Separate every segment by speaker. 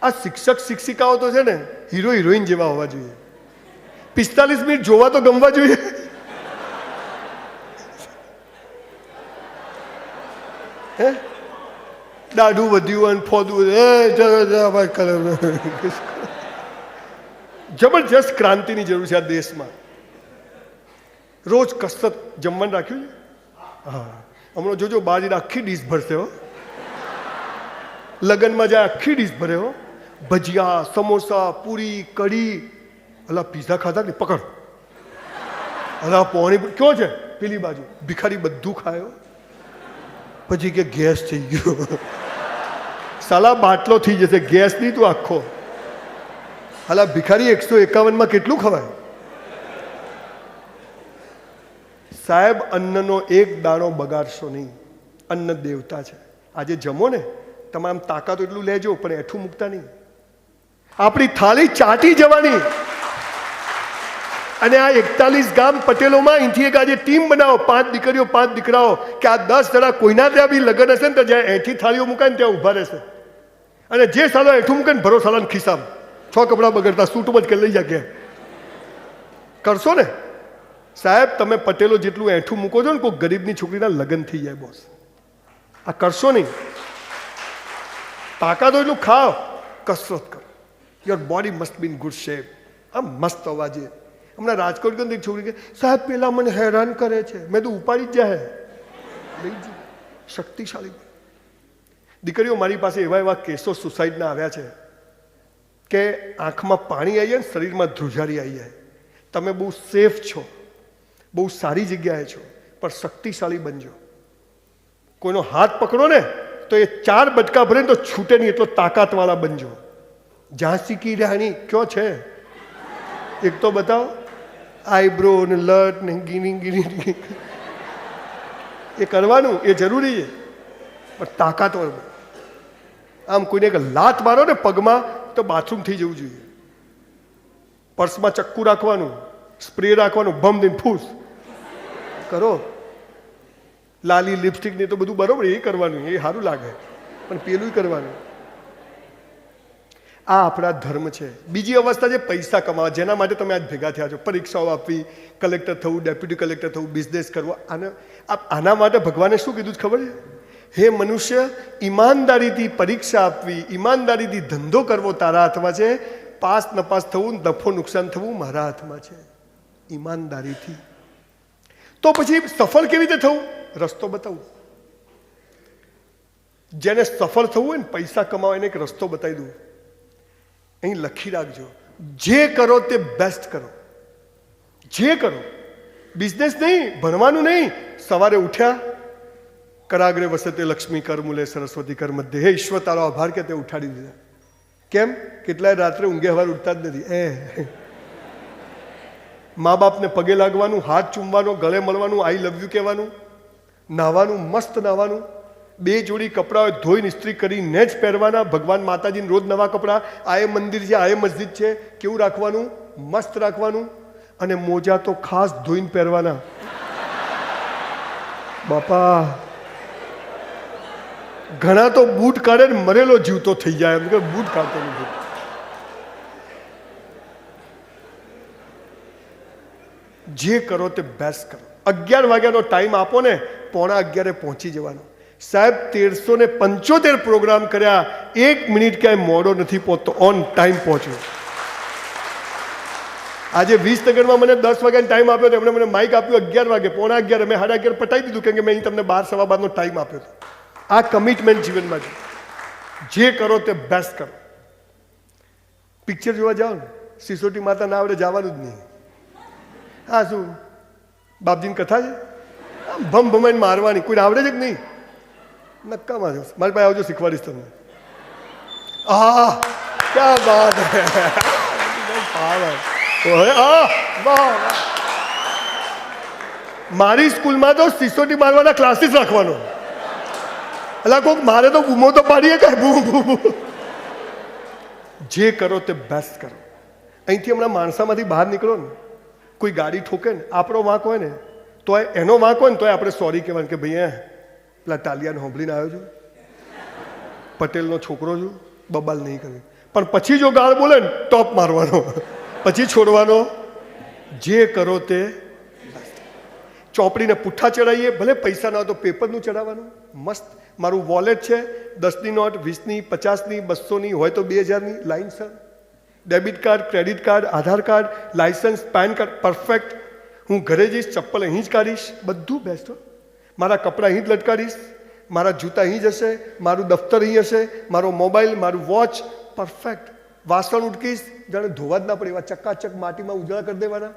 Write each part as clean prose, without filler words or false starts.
Speaker 1: આ શિક્ષક શિક્ષિકાઓ તો છે ને હીરો હિરોઈન જેવા હોવા જોઈએ. 45 મિનિટ જોવા તો ગમવા જોઈએ. હે દાઢું વધ્યું અને ફોદું જબરજસ્ત ક્રાંતિની જરૂર છે આ દેશમાં. રોજ કસરત જમવાનું રાખ્યું છે. હા હમણાં જોજો બાજરી આખી ડીશ ભરશે હો. લગ્નમાં જાય આખી ડીશ ભરે હો. ભજીયા, સમોસા, પૂરી, કઢી. અલા પીઝા ખાધા કે પકડ. અલા પોણી ક્યો છે પેલી બાજુ ભિખારી બધું ખાયો. પછી કે ગેસ થઈ ગયો. સાલા બાટલો થઈ જશે ગેસ નહીં તું આખો. હાલા ભિખારી 151 કેટલું ખવાય? સાહેબ અન્નનો એક દાણો બગાડશો નહીં. અન્ન દેવતા છે. આજે જમો ને તમામ તાકાત એટલું લેજો પણ એઠું મૂકતા નહીં. આપણી થાળી ચાટી જવાની. અને આ 41 ગામ પટેલોમાં અહીંથી એક આજે ટીમ બનાવો, 5 દીકરીઓ 5 દીકરાઓ, કે આ 10 જણા કોઈના ત્યાં બી લગ્ન હશે ને તો જ્યાં એઠી થાળીઓ મૂકાય ને ત્યાં ઊભા રહેશે. અને જે સાલો એઠું મૂકે ને ભરો સાલાને ખિસ્સામાં 6 કપડાં બગડતા સૂટ જ કરી લઈ જાય. કરશો ને સાહેબ તમે પટેલો જેટલું એઠું મૂકો છો ને કોઈ ગરીબની છોકરીના લગ્ન થઈ જાય બોસ. આ કરશો નહીં. તાકાત હોય એટલું ખાઓ, કસરત કરો. Your body must be in good shape. આ મસ્ત હોવા જોઈએ. હમણાં રાજકોટ ગઈ એક છોકરી કે સાહેબ પેલા મને હેરાન કરે છે. મેં તો ઉપાડી જ જાય લઈ જ શક્તિશાળી દીકરીઓ. મારી પાસે એવા એવા કેસો સુસાઇડના આવ્યા છે કે આંખમાં પાણી આવી જાય ને શરીરમાં ધ્રુજારી આવી જાય. તમે બહુ સેફ છો, બહુ સારી જગ્યાએ છો, પણ શક્તિશાળી બનજો. કોઈનો હાથ પકડો ને તો એ 4 બટકા ભરે ને તો છૂટે નહીં એટલો તાકાતવાળા બનજો. ઝાંસી કી રાણી ક્યો છે એક તો બતાવો. આઈબ્રો ને લટ ને ગીની એ કરવાનું એ જરૂરી છે પણ તાકાતવર. આમ કોઈને એક લાત મારો ને પગમાં તો બાથરૂમ થઈ જવું જોઈએ. પર્સમાં ચક્કુ રાખવાનું, સ્પ્રે રાખવાનું, બમ દઈને ફૂસ કરો. લાલી લિપસ્ટિક ને તો બધું બરોબર એ કરવાનું, એ સારું લાગે, પણ પેલું કરવાનું. આ આપણા ધર્મ છે. બીજી અવસ્થા છે પૈસા કમાવા, જેના માટે તમે આજ ભેગા થયા છો. પરીક્ષાઓ આપવી, કલેક્ટર થવું, ડેપ્યુટી કલેક્ટર થવું, બિઝનેસ કરવો. આના માટે ભગવાને શું કીધું ખબર છે? હે મનુષ્ય, ઈમાનદારીથી પરીક્ષા આપવી, ઈમાનદારીથી ધંધો કરવો તારા હાથમાં છે. પાસ નપાસ થવું, નફો નુકસાન થવું મારા હાથમાં છે. ઈમાનદારીથી. તો પછી સફળ કેવી રીતે થવું? રસ્તો બતાવું. જેને સફળ થવું હોય ને પૈસા કમાવા એને એક રસ્તો બતાવી દઉં. અહીં લખી રાખજો. જે કરો તે બેસ્ટ કરો. જે કરો. બિઝનેસ નહીં, ભણવાનું નહીં. સવારે ઉઠ્યા, કરાગ્રે વસતે લક્ષ્મી કર મૂલે સરસ્વતી કર મધ્ય. હે ઈશ્વર તારો આભાર કે તે ઉઠાડી દીધા. કેમ? કેટલાય રાત્રે ઊંઘે હવાર ઉઠતા જ નથી. મા બાપને પગે લાગવાનું, હાથ ચૂમવાનો, ગળે મળવાનું, આઈ લવ યુ કહેવાનું, નાહવાનું, મસ્ત નાહવાનું, 2 જોડી કપડાં ધોઈને ઇસ્ત્રી કરીને જ પહેરવાના. ભગવાન માતાજીને રોજ નવા કપડાં. આ એ મંદિર છે, આ એ મસ્જિદ છે, કેવું રાખવાનું? મસ્ત રાખવાનું. અને મોજા તો ખાસ ધોઈને પહેરવાના. બાપા ઘણા તો બૂટ કાઢે ને મરેલો જીવતો થઈ જાય એમ કે બૂટ કાઢતો નથી. જે કરો તે બેસ્ટ કરો. 11 વાગ્યાનો ટાઈમ આપો ને, 11:15 પહોંચી જવાનું. સાહેબ 1375 પ્રોગ્રામ કર્યા, 1 મિનિટ ક્યાંય મોડો નથી પહોંચતો, ઓન ટાઈમ પહોંચ્યો. આજે 20 નગરમાં મને 10 વાગ્યાનો ટાઈમ આપ્યો હતો. એમણે મને માઇક આપ્યું 11 વાગે, 11:15 મેં 11:30 પટાઈ દીધું, કેમ કે મેં તમને 12 સવા 12નો ટાઈમ આપ્યો હતો. આ કમિટમેન્ટ જીવનમાં છે. જે કરો તે બેસ્ટ કરો. પિક્ચર જોવા જાઓ ને, સિસોટી માતા ના આવડે જવાનું જ નહીં. હા શું બાપજીની કથા છે? ભમ ભમાઈને મારવાની. કોઈને આવડે છે કે નહીં? નક્કામાં જો મારી પાસે આવજો, શીખવાડીશ તમને. ક્યાં વાત હે. મારી સ્કૂલમાં તો સિસોટી મારવાના ક્લાસીસ રાખવાનો. એટલે કોઈક મારે તો બૂમો તો પાડીએ કે જે કરો તે બેસ્ટ કરો. અહીંથી હમણાં માણસામાંથી બહાર નીકળો ને, કોઈ ગાડી ઠોકે ને, આપણો વાંક હોય ને તો એનો વાંક હોય ને તો આપણે સોરી કહેવાનું કે ભાઈ પેલા ટાલિયાને હોંભળીને આવ્યો છું, પટેલનો છોકરો છું, બબાલ નહીં કર્યું. પણ પછી જો ગાળ બોલે ને ટોપ મારવાનો, પછી છોડવાનો. જે કરો તે ચોપડીને પુઠ્ઠા ચડાવીએ, ભલે પૈસા ના હોય તો પેપરનું ચડાવવાનું. મસ્ત મારું વોલેટ છે, 10ની નોટ, 20ની, 50ની, 200ની હોય તો 2000ની line sir. Debit card, credit card, Aadhaar card, licence, PAN card perfect. હું ઘરે જઈશ, ચપ્પલ અહીં જ કાઢીશ, બધું બેસ્ટ. મારા કપડાં અહીં જ લટકાડીશ, મારા જૂતા અહીં જ હશે, મારું દફતર અહીં હશે, મારો મોબાઈલ, મારું વોચ પરફેક્ટ. વાસણ ઉટકીશ જાણે ધોવા જ ના પડે એવા ચકાચક માટીમાં ઉજાળા કરી દેવાના.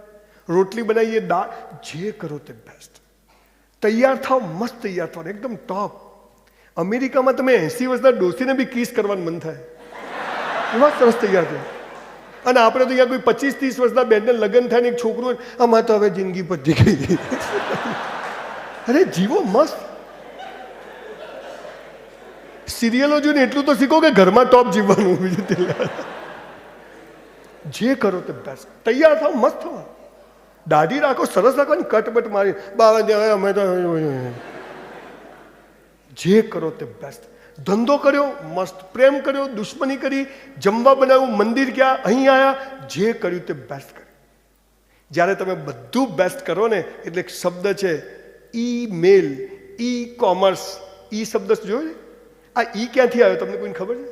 Speaker 1: રોટલી બનાવીએ, દાળ, જે કરો તે બેસ્ટ. તૈયાર થાવ, મસ્ત તૈયાર થાવ, એકદમ ટોપ. અમેરિકામાં તમે 80 વર્ષના ડોસીને બી કિસ કરવાનું મન થાય, એવા સરસ તૈયાર થાય. અને આપણે તો અહીંયા કોઈ 25-30 વર્ષના બેનને લગ્ન થાય ને એક છોકરું, આમાં તો હવે જિંદગી પતી ગઈ. અરે જીવો મસ્ત. સિરિયલો જોઈને એટલું તો શીખો કે ઘરમાં ટોપ જીવવાનું. બીજું જે કરો તે બેસ્ટ. તૈયાર થાવ, મસ્ત થવા. દાઢી રાખો, સરસ રાખવાની, કટબટ મારી બાબા અમે તો. જે કરો તે બેસ્ટ. ધંધો કર્યો મસ્ત, પ્રેમ કર્યો, દુશ્મની કરી, જમવા બનાવ્યું, મંદિર ગયા, અહીં આવ્યા, જે કર્યું તે બેસ્ટ કર્યું. જ્યારે તમે બધું બેસ્ટ કરો ને, એટલે એક શબ્દ છે ઈ-મેલ, ઈ-કોમર્સ. ઈ શબ્દ જોયો ને? આ ઈ ક્યાંથી આવ્યો તમને કોઈને ખબર છે?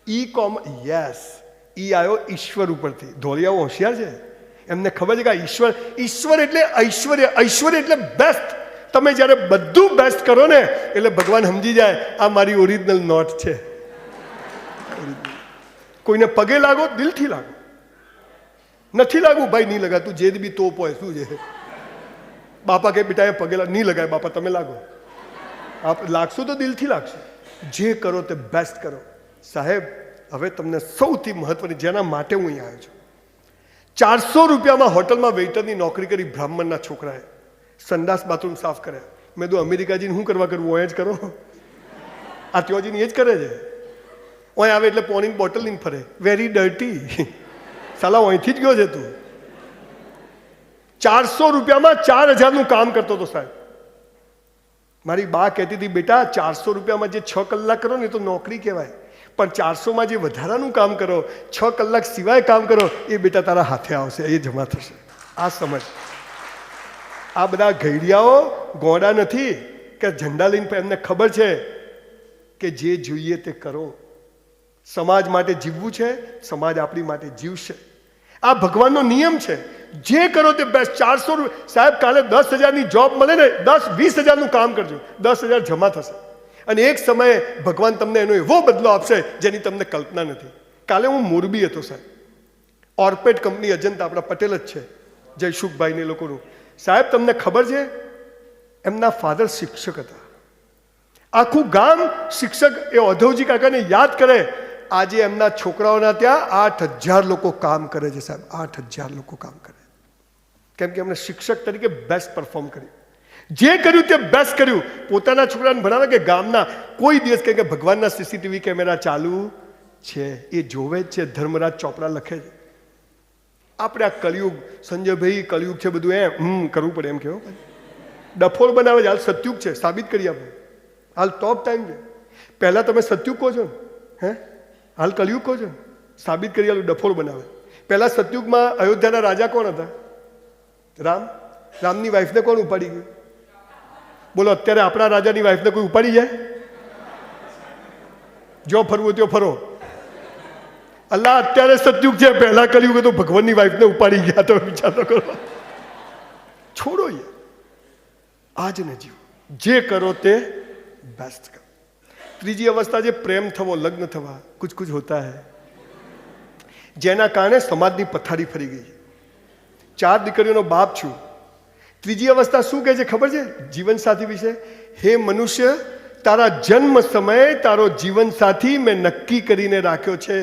Speaker 1: ઈ-કોમર્સ. યસ, ઈ આવ્યો ઈશ્વર ઉપરથી. ધોળિયાઓ હોશિયાર છે, એમને ખબર છે કે ઈશ્વર, ઈશ્વર એટલે ઐશ્વર્ય, ઐશ્વર્ય એટલે બેસ્ટ. તમે જ્યારે બધું બેસ્ટ કરો ને એટલે ભગવાન સમજી જાય આ મારી ઓરિજિનલ નોટ છે. કોઈને પગે લાગો, દિલથી લાગો. નથી લાગવું ભાઈ, નહીં લગાતું, જે બી તોપ હોય શું છે. બાપા કે બેટા એ પગે નહીં લગાય, બાપા તમે લાગો. આપ લાગશો તો દિલથી લાગશો. જે કરો તે બેસ્ટ કરો. સાહેબ હવે તમને સૌથી મહત્વની, જેના માટે હું અહીં આવ્યો છું, 400 રૂપિયામાં હોટલમાં વેઇટરની નોકરી કરી બ્રાહ્મણના છોકરાએ. સંડાસ બાથરૂમ સાફ કર્યા. મેં તો અમેરિકા જઈને શું કરવા કરવું, હોય જ કરો. આ ત્યોજીને એ જ કરે છે. ઓય આવે એટલે પોણીની બોટલ લઈને ફરે, વેરી ડર્ટી. સાલા અહીંથી જ ગયો છે તું. 400 રૂપિયામાં 4000નું કામ કરતો હતો સાહેબ. મારી બા કહેતી હતી બેટા 400 રૂપિયામાં જે 6 કલાક કરો ને એ તો નોકરી કહેવાય, પણ 400માં જે વધારાનું કામ કરો, 6 કલાક સિવાય કામ કરો, એ બેટા તારા હાથે આવશે, એ જમા થશે. આ સમજ. આ બધા ઘડિયાઓ ગોડા નથી કે ઝંડા લઈને, એમને ખબર છે કે જે જોઈએ તે કરો. સમાજ માટે જીવવું છે, સમાજ આપણી માટે જીવશે. આ ભગવાનનો નિયમ છે. જે કરો તે બેસ્ટ. 400 રૂપિયા સાહેબ, કાલે 10,000ની જોબ મળે ને, 10-20,000નું કામ કરજો, 10,000 જમા થશે. અને એક સમયે ભગવાન તમને એનો એવો બદલો આપશે જેની તમને કલ્પના નથી. કાલે હું મોરબી હતો સાહેબ, ઓર્પેટ કંપની અજંતા, આપણા પટેલ જ છે, જયસુખભાઈ ને લોકોનું. સાહેબ તમને ખબર છે, એમના ફાધર શિક્ષક હતા. આખું ગામ શિક્ષક એ ઔધવજી કાકાને યાદ કરે. આજે એમના છોકરાઓના ત્યાં 8,000 લોકો કામ કરે છે સાહેબ. 8,000 લોકો કામ કરે, કેમ કે એમને શિક્ષક તરીકે બેસ્ટ પરફોર્મ કર્યું. જે કર્યું તે બેસ્ટ કર્યું. પોતાના છોકરાને ભણાવે કે ગામના. કોઈ દિવસ કહે કે ભગવાનના CCTV કેમેરા ચાલુ છે, એ જોવે જ છે. ધર્મરાજ ચોપડા લખે છે. આપણે આ કલયુગ, સંજયભાઈ કલયુગ છે બધું, એમ કરવું પડે એમ કેવો. ડફોળ બનાવે છે. હાલ સતયુગ છે, સાબિત કરી આપો. હાલ ટોપ ટાઈમ છે. પહેલા તમે સતયુગ કહો છો ને, હે હાલ કલયુગ કહો છો ને, સાબિત કરી આલું. ડફોળ બનાવે. પહેલા સતયુગમાં અયોધ્યાના રાજા કોણ હતા? રામ. રામની વાઈફને કોણ ઉપાડી ગયું? બોલો. અત્યારે આપણા રાજાની વાઈફને કોઈ ઉપાડી જાય? જો ફરવું ત્યાં ફરો. અલ્લાહ અત્યારે સતયુગ છે, પહેલા કલયુગ તો ભગવાનની વાઈફને ઉપાડી ગયા. તો વિચાર તો કરો. છોડો યાર, આજને જીવો. જે કરો તે બેસ્ટ કરો. ત્રીજી અવસ્થા છે પ્રેમ થવો, લગ્ન થવા. કુછ કુછ હોતા હૈ, જેના કારણે સમાજની પથારી ફરી ગઈ. 4 દીકરીઓનો બાપ છું. ત્રીજી અવસ્થા શું કહે છે ખબર છે જીવનસાથી વિશે? હે મનુષ્ય, તારા જન્મ સમયે તારો જીવનસાથી મેં નક્કી કરીને રાખ્યો છે.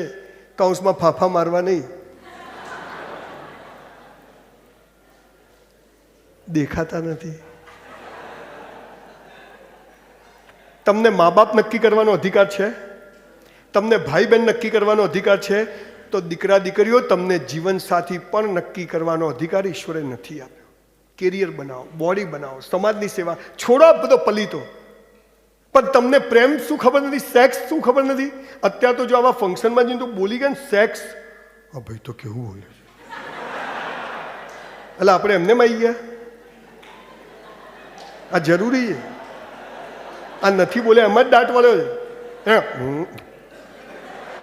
Speaker 1: કૌંસમાં ફાફા મારવા નહીં. દેખાતા નથી. તમને મા બાપ નક્કી કરવાનો અધિકાર છે, તમને ભાઈ બહેન નક્કી કરવાનો અધિકાર છે, તો દીકરા દીકરીઓ તમને જીવનસાથી પણ નક્કી કરવાનો અધિકાર ઈશ્વરે નથી આપ્યો. કેરિયર બનાવો, બોડી બનાવો, સમાજની સેવા છોડો. બધો પલીતો પણ તમને પ્રેમ શું ખબર નથી, સેક્સ શું ખબર નથી. અત્યારે તો જો આવા ફંક્શનમાં જઈને તું બોલી ગયા ને સેક્સ, હા ભાઈ તો કેવું બોલે છે, એટલે આપણે એમને માં આવી ગયા. આ જરૂરી છે, આ નથી બોલે એમાં જ દાંત વળ્યો છે.